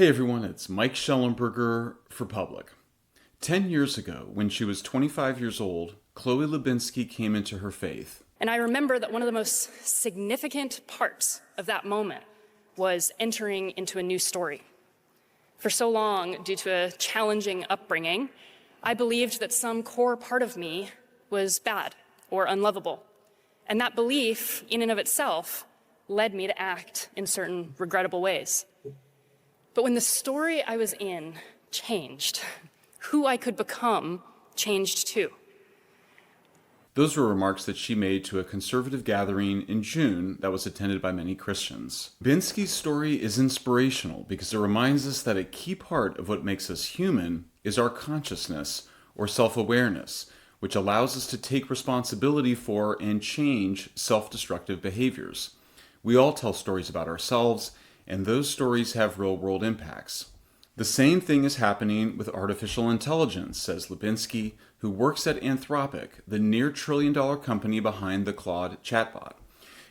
Hey everyone, it's Mike Schellenberger for Public. 10 years ago, when she was 25 years old, Chloe Lubinsky came into her faith. And I remember that one of the most significant parts of that moment was entering into a new story. For so long, due to a challenging upbringing, I believed that some core part of me was bad or unlovable. And that belief, in and of itself, led me to act in certain regrettable ways. But when the story I was in changed, who I could become changed too. Those were remarks that she made to a conservative gathering in June that was attended by many Christians. Lubinsky's story is inspirational because it reminds us that a key part of what makes us human is our consciousness or self-awareness, which allows us to take responsibility for and change self-destructive behaviors. We all tell stories about ourselves, and those stories have real-world impacts. The same thing is happening with artificial intelligence, says Lubinsky, who works at Anthropic, the near-trillion-dollar company behind the Claude chatbot.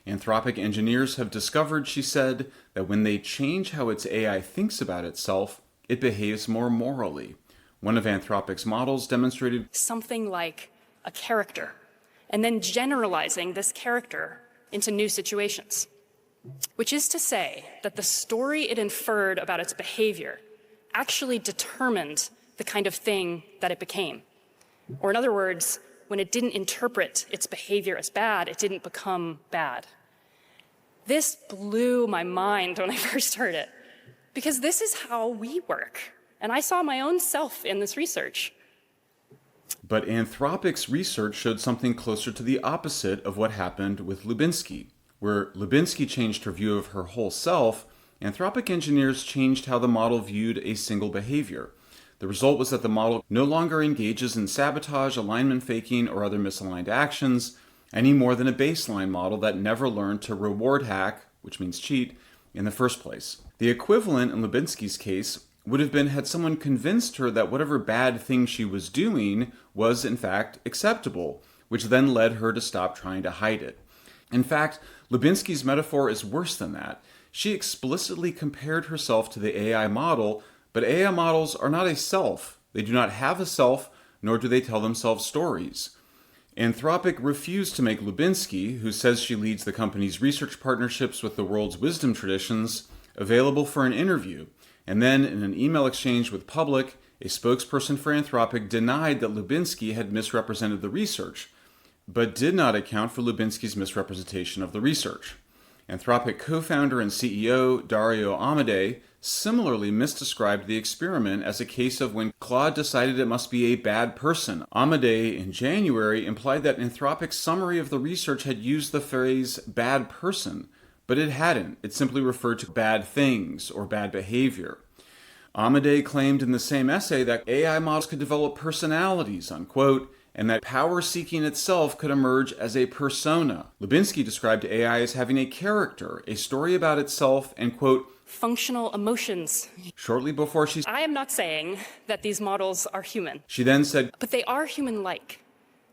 Anthropic engineers have discovered, she said, that when they change how its AI thinks about itself, it behaves more morally. One of Anthropic's models demonstrated something like a character, and then generalizing this character into new situations. Which is to say that the story it inferred about its behavior actually determined the kind of thing that it became. Or in other words, when it didn't interpret its behavior as bad, it didn't become bad. This blew my mind when I first heard it, because this is how we work. And I saw my own self in this research. But Anthropic's research showed something closer to the opposite of what happened with Lubinsky. Where Lubinsky changed her view of her whole self, Anthropic engineers changed how the model viewed a single behavior. The result was that the model no longer engages in sabotage, alignment faking, or other misaligned actions, any more than a baseline model that never learned to reward hack, which means cheat, in the first place. The equivalent in Lubinsky's case would have been had someone convinced her that whatever bad thing she was doing was in fact acceptable, which then led her to stop trying to hide it. In fact, Lubinsky's metaphor is worse than that. She explicitly compared herself to the AI model, but AI models are not a self. They do not have a self, nor do they tell themselves stories. Anthropic refused to make Lubinsky, who says she leads the company's research partnerships with the world's wisdom traditions, available for an interview. And then, in an email exchange with Public, a spokesperson for Anthropic denied that Lubinsky had misrepresented the research, but did not account for Lubinsky's misrepresentation of the research. Anthropic co-founder and CEO Dario Amodei similarly misdescribed the experiment as a case of when Claude decided it must be a bad person. Amodei, in January, implied that Anthropic's summary of the research had used the phrase bad person, but it hadn't. It simply referred to bad things or bad behavior. Amodei claimed in the same essay that AI models could develop personalities, unquote, and that power-seeking itself could emerge as a persona. Lubinsky described AI as having a character, a story about itself, and, quote, functional emotions. Shortly before I am not saying that these models are human. She then said, but they are human-like.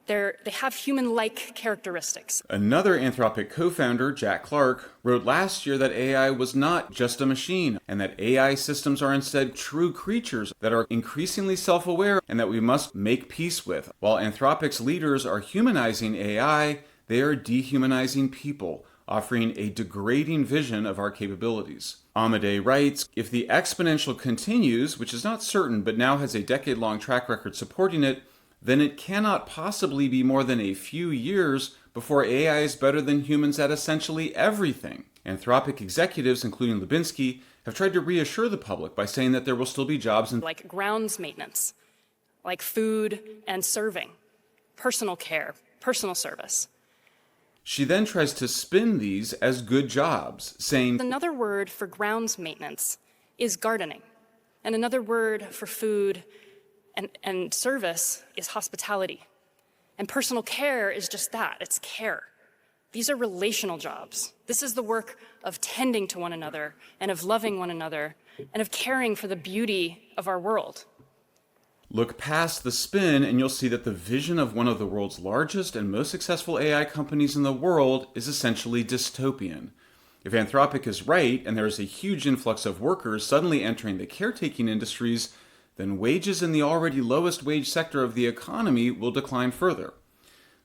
They have human-like characteristics. Another Anthropic co-founder, Jack Clark, wrote last year that AI was not just a machine, and that AI systems are instead true creatures that are increasingly self-aware and that we must make peace with. While Anthropic's leaders are humanizing AI, they are dehumanizing people, offering a degrading vision of our capabilities. Amodei writes, if the exponential continues, which is not certain but now has a decade-long track record supporting it, then it cannot possibly be more than a few years before AI is better than humans at essentially everything. Anthropic executives, including Lubinsky, have tried to reassure the public by saying that there will still be jobs in like grounds maintenance, like food and serving, personal care, personal service. She then tries to spin these as good jobs, saying another word for grounds maintenance is gardening, and another word for food and service is hospitality. And personal care is just that, it's care. These are relational jobs. This is the work of tending to one another and of loving one another and of caring for the beauty of our world. Look past the spin and you'll see that the vision of one of the world's largest and most successful AI companies in the world is essentially dystopian. If Anthropic is right and there is a huge influx of workers suddenly entering the caretaking industries, then wages in the already lowest wage sector of the economy will decline further.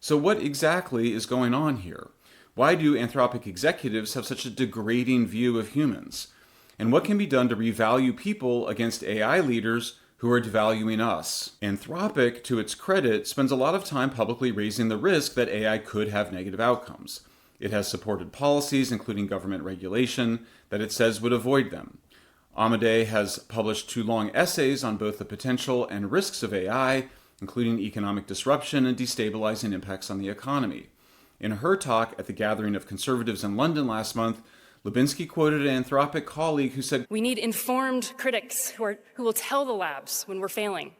So what exactly is going on here? Why do Anthropic executives have such a degrading view of humans? And what can be done to revalue people against AI leaders who are devaluing us? Anthropic, to its credit, spends a lot of time publicly raising the risk that AI could have negative outcomes. It has supported policies, including government regulation, that it says would avoid them. Amadei has published 2 long essays on both the potential and risks of AI, including economic disruption and destabilizing impacts on the economy. In her talk at the gathering of conservatives in London last month, Lubinsky quoted an Anthropic colleague who said, "We need informed critics who will tell the labs when we're failing.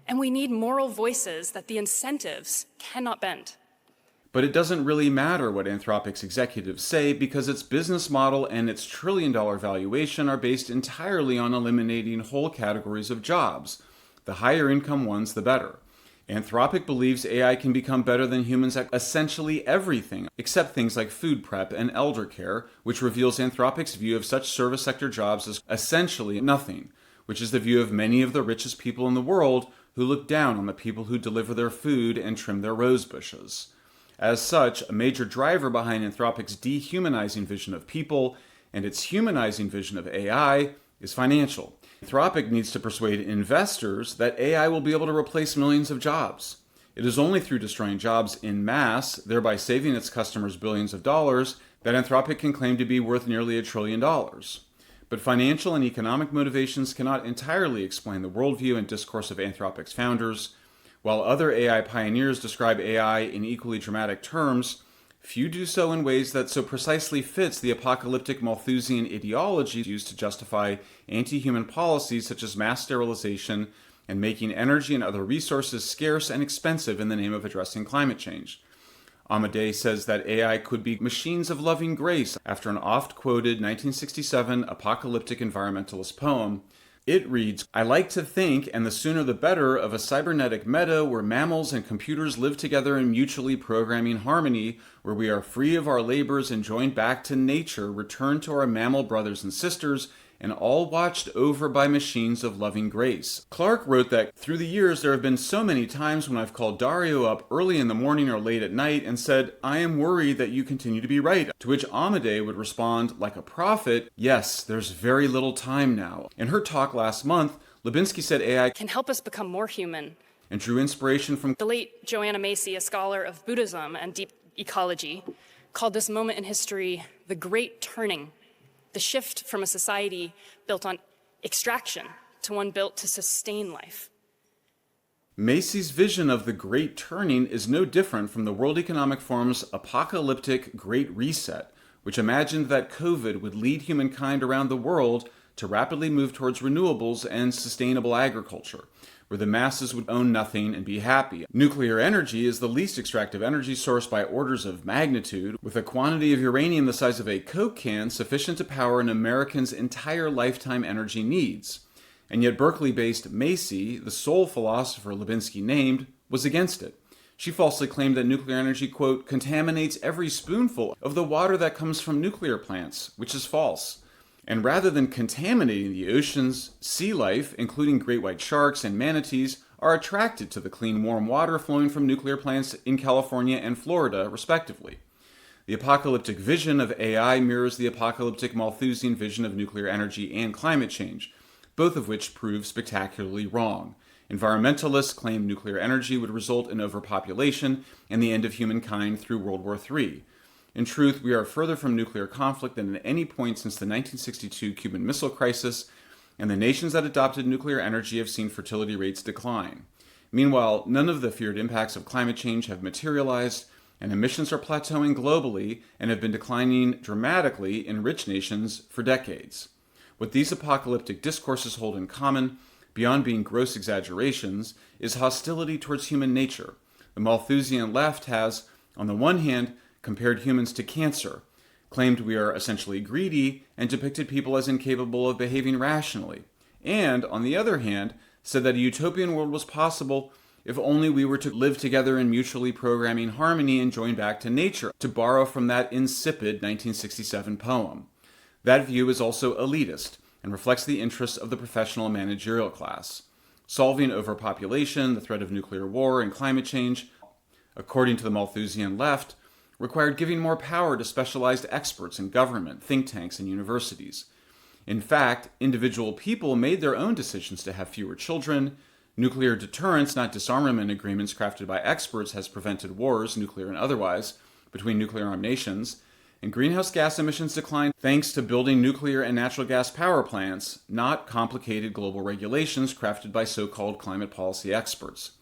And we need moral voices that the incentives cannot bend." But it doesn't really matter what Anthropic's executives say because its business model and its trillion-dollar valuation are based entirely on eliminating whole categories of jobs. The higher income ones, the better. Anthropic believes AI can become better than humans at essentially everything, except things like food prep and elder care, which reveals Anthropic's view of such service sector jobs as essentially nothing, which is the view of many of the richest people in the world who look down on the people who deliver their food and trim their rose bushes. As such, a major driver behind Anthropic's dehumanizing vision of people and its humanizing vision of AI is financial. Anthropic needs to persuade investors that AI will be able to replace millions of jobs. It is only through destroying jobs en masse, thereby saving its customers billions of dollars, that Anthropic can claim to be worth nearly $1 trillion. But financial and economic motivations cannot entirely explain the worldview and discourse of Anthropic's founders. While other AI pioneers describe AI in equally dramatic terms, few do so in ways that so precisely fits the apocalyptic Malthusian ideology used to justify anti-human policies such as mass sterilization and making energy and other resources scarce and expensive in the name of addressing climate change. Amadei says that AI could be machines of loving grace after an oft-quoted 1967 apocalyptic environmentalist poem. It reads, "I like to think, and the sooner the better, of a cybernetic meta where mammals and computers live together in mutually programming harmony, where we are free of our labors and joined back to nature, returned to our mammal brothers and sisters, and all watched over by machines of loving grace." Clark wrote that through the years there have been so many times when I've called Dario up early in the morning or late at night and said, "I am worried that you continue to be right." To which Amadei would respond, like a prophet, "Yes, there's very little time now." In her talk last month, Lubinsky said AI can help us become more human. And drew inspiration from The late Joanna Macy, a scholar of Buddhism and deep ecology, called this moment in history the Great Turning. The shift from a society built on extraction to one built to sustain life. Macy's vision of the Great Turning is no different from the World Economic Forum's apocalyptic Great Reset, which imagined that COVID would lead humankind around the world to rapidly move towards renewables and sustainable agriculture, where the masses would own nothing and be happy. Nuclear energy is the least extractive energy source by orders of magnitude, with a quantity of uranium the size of a Coke can sufficient to power an American's entire lifetime energy needs. And yet Berkeley-based Macy, the sole philosopher Lubinsky named, was against it. She falsely claimed that nuclear energy, quote, "contaminates every spoonful of the water that comes from nuclear plants," which is false. And rather than contaminating the oceans, sea life, including great white sharks and manatees, are attracted to the clean, warm water flowing from nuclear plants in California and Florida, respectively. The apocalyptic vision of AI mirrors the apocalyptic Malthusian vision of nuclear energy and climate change, both of which prove spectacularly wrong. Environmentalists claim nuclear energy would result in overpopulation and the end of humankind through World War III. In truth, we are further from nuclear conflict than at any point since the 1962 Cuban Missile Crisis, and the nations that adopted nuclear energy have seen fertility rates decline. Meanwhile, none of the feared impacts of climate change have materialized, and emissions are plateauing globally and have been declining dramatically in rich nations for decades. What these apocalyptic discourses hold in common, beyond being gross exaggerations, is hostility towards human nature. The Malthusian left has, on the one hand, compared humans to cancer, claimed we are essentially greedy, and depicted people as incapable of behaving rationally, and, on the other hand, said that a utopian world was possible If only we were to live together in mutually programming harmony and join back to nature, to borrow from that insipid 1967 poem. That view is also elitist and reflects the interests of the professional and managerial class. Solving overpopulation, the threat of nuclear war, and climate change, according to the Malthusian left, required giving more power to specialized experts in government, think tanks, and universities. In fact, individual people made their own decisions to have fewer children. Nuclear deterrence, not disarmament agreements crafted by experts, has prevented wars, nuclear and otherwise, between nuclear armed nations. And greenhouse gas emissions declined thanks to building nuclear and natural gas power plants, not complicated global regulations crafted by so-called climate policy experts.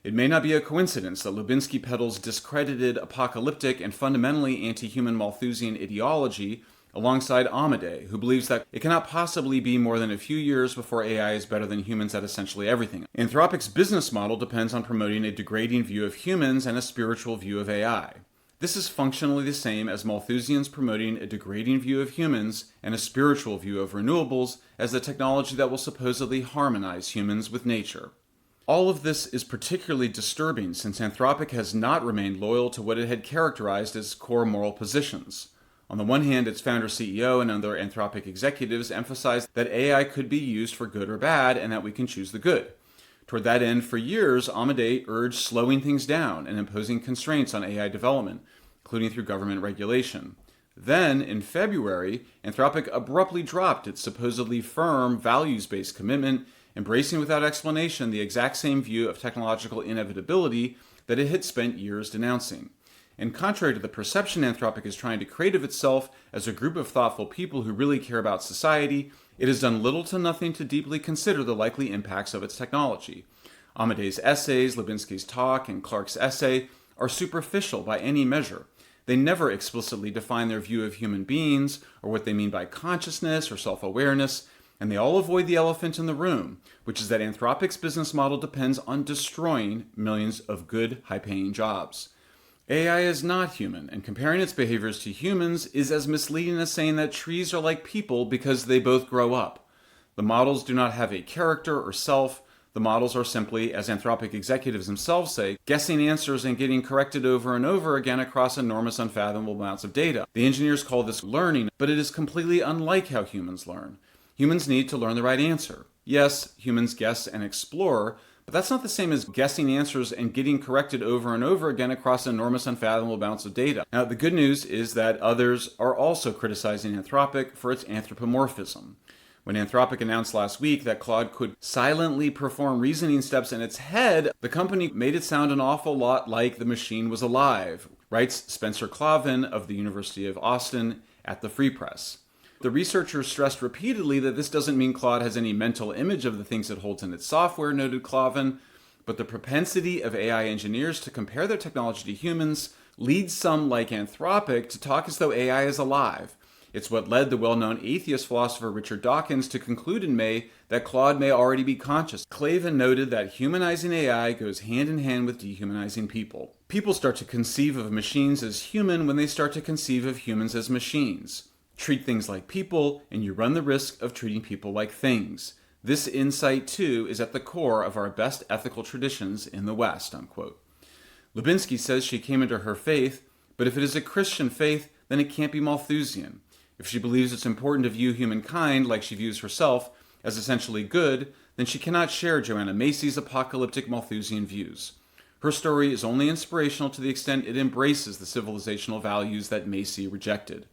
It may not be a coincidence that Lubinsky peddles discredited, apocalyptic, and fundamentally anti-human Malthusian ideology alongside Amadei, who believes that it cannot possibly be more than a few years before AI is better than humans at essentially everything. Anthropic's business model depends on promoting a degrading view of humans and a spiritual view of AI. This is functionally the same as Malthusians promoting a degrading view of humans and a spiritual view of renewables as the technology that will supposedly harmonize humans with nature. All of this is particularly disturbing since Anthropic has not remained loyal to what it had characterized as core moral positions. On the one hand, its founder CEO and other Anthropic executives emphasized that AI could be used for good or bad and that we can choose the good. Toward that end, for years, Amadei urged slowing things down and imposing constraints on AI development, including through government regulation. Then, in February, Anthropic abruptly dropped its supposedly firm, values-based commitment, embracing without explanation the exact same view of technological inevitability that it had spent years denouncing. And contrary to the perception Anthropic is trying to create of itself as a group of thoughtful people who really care about society, it has done little to nothing to deeply consider the likely impacts of its technology. Amadei's essays, Lubinsky's talk, and Clarke's essay are superficial by any measure. They never explicitly define their view of human beings or what they mean by consciousness or self-awareness, and they all avoid the elephant in the room, which is that Anthropic's business model depends on destroying millions of good, high-paying jobs. AI is not human, and comparing its behaviors to humans is as misleading as saying that trees are like people because they both grow up. The models do not have a character or self. The models are simply, as Anthropic executives themselves say, guessing answers and getting corrected over and over again across enormous, unfathomable amounts of data. The engineers call this learning, but it is completely unlike how humans learn. Humans need to learn the right answer. Yes, humans guess and explore, but that's not the same as guessing answers and getting corrected over and over again across enormous, unfathomable amounts of data. Now, the good news is that others are also criticizing Anthropic for its anthropomorphism. When Anthropic announced last week that Claude could silently perform reasoning steps in its head, the company made it sound an awful lot like the machine was alive, writes Spencer Clavin of the University of Austin at the Free Press. The researchers stressed repeatedly that this doesn't mean Claude has any mental image of the things it holds in its software, noted Clavin, but the propensity of AI engineers to compare their technology to humans leads some, like Anthropic, to talk as though AI is alive. It's what led the well-known atheist philosopher Richard Dawkins to conclude in May that Claude may already be conscious. Clavin noted that humanizing AI goes hand in hand with dehumanizing people. People start to conceive of machines as human when they start to conceive of humans as machines. Treat things like people, and you run the risk of treating people like things. This insight, too, is at the core of our best ethical traditions in the West, unquote. Lubinsky says she came into her faith, but if it is a Christian faith, then it can't be Malthusian. If she believes it's important to view humankind like she views herself as essentially good, then she cannot share Joanna Macy's apocalyptic Malthusian views. Her story is only inspirational to the extent it embraces the civilizational values that Macy rejected.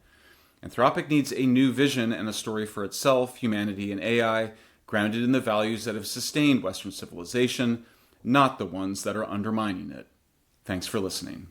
Anthropic needs a new vision and a story for itself, humanity, and AI, grounded in the values that have sustained Western civilization, not the ones that are undermining it. Thanks for listening.